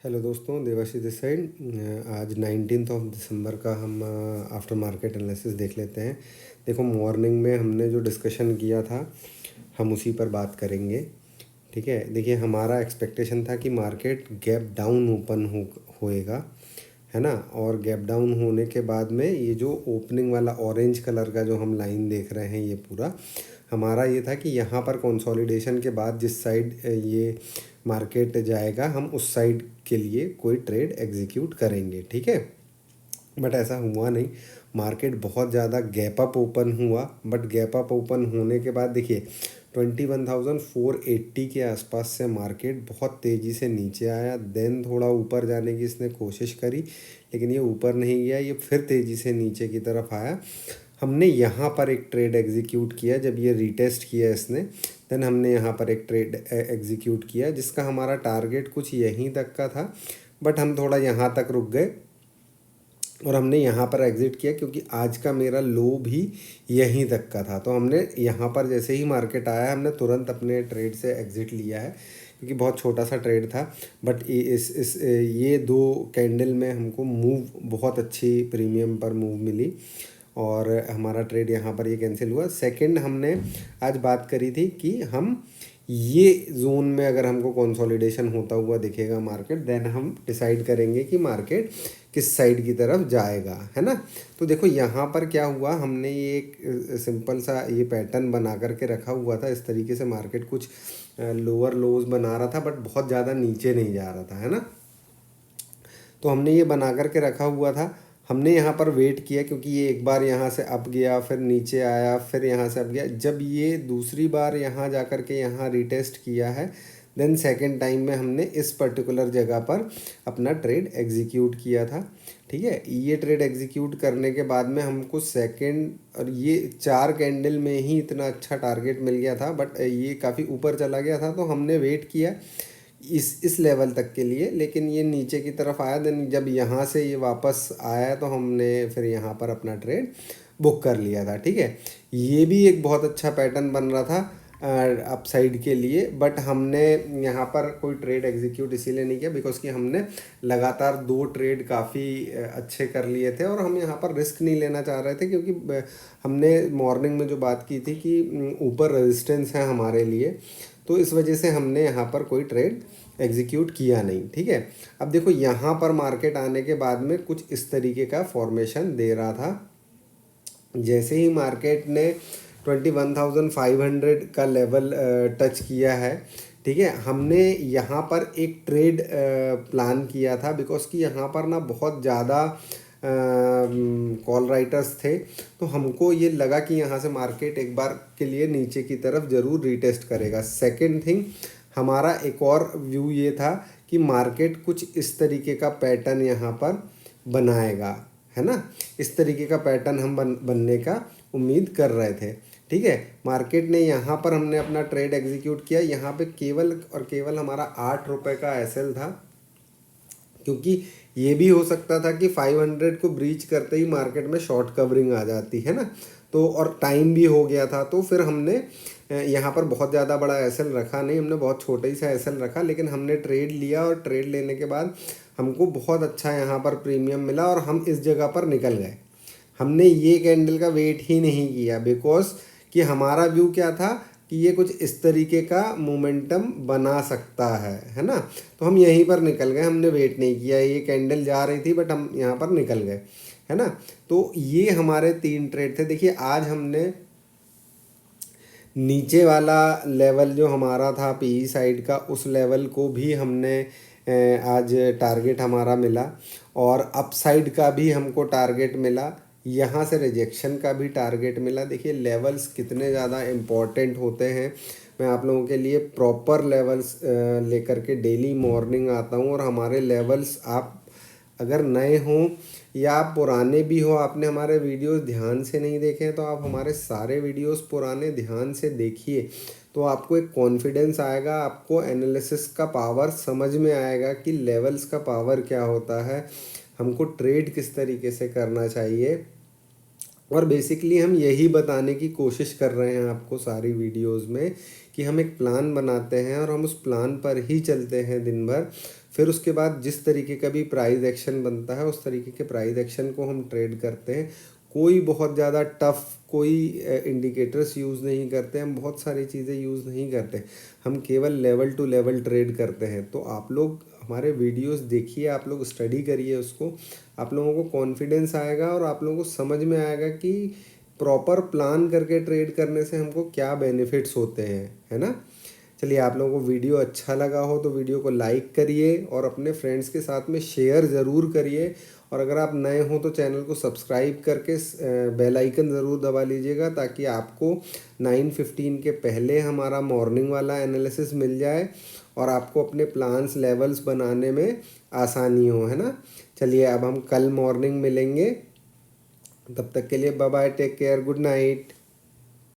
Hello दोस्तों, Debashish this side. आज 19 दिसंबर का हम आफ्टर मार्केट एनालिसिस देख लेते हैं। देखो, मॉर्निंग में हमने जो डिस्कशन किया था हम उसी पर बात करेंगे। ठीक है, देखिए हमारा एक्सपेक्टेशन था कि मार्केट गैप डाउन ओपन होएगा, है ना। और गैप डाउन होने के बाद में ये जो ओपनिंग वाला ऑरेंज कलर का जो हम लाइन देख रहे हैं, ये पूरा हमारा ये था कि यहाँ पर कंसोलिडेशन के बाद जिस साइड ये मार्केट जाएगा हम उस साइड के लिए कोई ट्रेड एग्जीक्यूट करेंगे। ठीक है, बट ऐसा हुआ नहीं। मार्केट बहुत ज़्यादा गैप अप ओपन हुआ, बट गैप अप ओपन होने के बाद देखिए 21,480 के आसपास से मार्केट बहुत तेज़ी से नीचे आया। देन थोड़ा ऊपर जाने की इसने कोशिश करी, लेकिन ये ऊपर नहीं गया, ये फिर तेज़ी से नीचे की तरफ आया। हमने यहाँ पर एक ट्रेड एग्जीक्यूट किया जब ये रीटेस्ट किया इसने। देन हमने यहाँ पर एक ट्रेड एग्जीक्यूट किया जिसका हमारा टारगेट कुछ यहीं तक का था, बट हम थोड़ा यहाँ तक रुक गए और हमने यहाँ पर एग्ज़िट किया क्योंकि आज का मेरा लो भी यहीं तक का था। तो हमने यहाँ पर जैसे ही मार्केट आया हमने तुरंत अपने ट्रेड से एग्ज़िट लिया है क्योंकि बहुत छोटा सा ट्रेड था। बट ये दो कैंडल में हमको मूव बहुत अच्छी प्रीमियम पर मूव मिली और हमारा ट्रेड यहाँ पर ये कैंसिल हुआ। सेकंड, हमने आज बात करी थी कि हम ये जोन में अगर हमको कंसोलिडेशन होता हुआ दिखेगा मार्केट, देन हम डिसाइड करेंगे कि मार्केट किस साइड की तरफ जाएगा, है ना। तो देखो यहाँ पर क्या हुआ, हमने ये एक सिंपल सा ये पैटर्न बना करके रखा हुआ था। इस तरीके से मार्केट कुछ लोअर लोज बना रहा था, बट बहुत ज़्यादा नीचे नहीं जा रहा था, है ना। तो हमने ये बना करके रखा हुआ था। हमने यहाँ पर वेट किया क्योंकि ये एक बार यहाँ से अप गया, फिर नीचे आया, फिर यहाँ से अप गया। जब ये दूसरी बार यहाँ जा कर के यहाँ रिटेस्ट किया है, देन सेकंड टाइम में हमने इस पर्टिकुलर जगह पर अपना ट्रेड एग्जीक्यूट किया था। ठीक है, ये ट्रेड एग्जीक्यूट करने के बाद में हमको सेकंड और ये 4 कैंडल में ही इतना अच्छा टारगेट मिल गया था, बट ये काफ़ी ऊपर चला गया था। तो हमने वेट किया इस लेवल तक के लिए, लेकिन ये नीचे की तरफ आया। देन जब यहाँ से ये वापस आया तो हमने फिर यहाँ पर अपना ट्रेड बुक कर लिया था। ठीक है, ये भी एक बहुत अच्छा पैटर्न बन रहा था अपसाइड के लिए, बट हमने यहाँ पर कोई ट्रेड एग्जीक्यूट इसीलिए नहीं किया बिकॉज कि हमने लगातार 2 ट्रेड काफ़ी अच्छे कर लिए थे और हम यहाँ पर रिस्क नहीं लेना चाह रहे थे क्योंकि हमने मॉर्निंग में जो बात की थी कि ऊपर रेजिस्टेंस है हमारे लिए, तो इस वजह से हमने यहाँ पर कोई ट्रेड एग्जीक्यूट किया नहीं। ठीक है, अब देखो यहाँ पर मार्केट आने के बाद में कुछ इस तरीके का फॉर्मेशन दे रहा था। जैसे ही मार्केट ने 21,500 का लेवल टच किया है, ठीक है, हमने यहाँ पर एक ट्रेड प्लान किया था बिकॉज कि यहाँ पर ना बहुत ज़्यादा कॉल राइटर्स थे। तो हमको ये लगा कि यहाँ से मार्केट एक बार के लिए नीचे की तरफ ज़रूर रीटेस्ट करेगा। सेकंड थिंग, हमारा एक और व्यू ये था कि मार्केट कुछ इस तरीके का पैटर्न यहाँ पर बनाएगा, है ना। इस तरीके का पैटर्न हम बनने का उम्मीद कर रहे थे। ठीक है, मार्केट ने यहाँ पर हमने अपना ट्रेड एग्जीक्यूट किया। यहाँ पे केवल और केवल हमारा 8 रुपये का एसएल था क्योंकि ये भी हो सकता था कि 500 को ब्रीच करते ही मार्केट में शॉर्ट कवरिंग आ जाती है ना। तो और टाइम भी हो गया था, तो फिर हमने यहाँ पर बहुत ज़्यादा बड़ा एसएल रखा नहीं, हमने बहुत छोटा ही सा एसएल रखा, लेकिन हमने ट्रेड लिया और ट्रेड लेने के बाद हमको बहुत अच्छा यहाँ पर प्रीमियम मिला और हम इस जगह पर निकल गए। हमने ये कैंडल का वेट ही नहीं किया बिकॉज कि हमारा व्यू क्या था कि ये कुछ इस तरीके का मोमेंटम बना सकता है ना। तो हम यहीं पर निकल गए, हमने वेट नहीं किया। ये कैंडल जा रही थी बट हम यहाँ पर निकल गए, है ना। तो ये हमारे 3 ट्रेड थे। देखिए आज हमने नीचे वाला लेवल जो हमारा था पीई साइड का, उस लेवल को भी हमने आज टारगेट हमारा मिला और अपसाइड का भी हमको टारगेट मिला, यहाँ से रिजेक्शन का भी टारगेट मिला। देखिए लेवल्स कितने ज़्यादा इम्पॉर्टेंट होते हैं। मैं आप लोगों के लिए प्रॉपर लेवल्स लेकर के डेली मॉर्निंग आता हूँ और हमारे लेवल्स आप अगर नए हों या आप पुराने भी हो, आपने हमारे वीडियोस ध्यान से नहीं देखे हैं तो आप हमारे सारे वीडियोस पुराने ध्यान से देखिए, तो आपको एक कॉन्फिडेंस आएगा, आपको एनालिसिस का पावर समझ में आएगा कि लेवल्स का पावर क्या होता है, हमको ट्रेड किस तरीके से करना चाहिए। और बेसिकली हम यही बताने की कोशिश कर रहे हैं आपको सारी वीडियोस में कि हम एक प्लान बनाते हैं और हम उस प्लान पर ही चलते हैं दिन भर। फिर उसके बाद जिस तरीके का भी प्राइस एक्शन बनता है उस तरीके के प्राइस एक्शन को हम ट्रेड करते हैं। कोई बहुत ज़्यादा टफ कोई इंडिकेटर्स यूज़ नहीं करते, हम बहुत सारी चीज़ें यूज़ नहीं करते, हम केवल लेवल टू लेवल ट्रेड करते हैं। तो आप लोग हमारे वीडियोस देखिए, आप लोग स्टडी करिए उसको, आप लोगों को कॉन्फिडेंस आएगा और आप लोगों को समझ में आएगा कि प्रॉपर प्लान करके ट्रेड करने से हमको क्या बेनिफिट्स होते हैं, है ना। चलिए, आप लोगों को वीडियो अच्छा लगा हो तो वीडियो को लाइक करिए और अपने फ्रेंड्स के साथ में शेयर ज़रूर करिए। और अगर आप नए हो तो चैनल को सब्सक्राइब करके बेल आइकन ज़रूर दबा लीजिएगा, ताकि आपको 9:15 के पहले हमारा मॉर्निंग वाला एनालिसिस मिल जाए और आपको अपने प्लान्स लेवल्स बनाने में आसानी हो, है ना। चलिए, अब हम कल मॉर्निंग मिलेंगे, तब तक के लिए bye bye, take care, good night.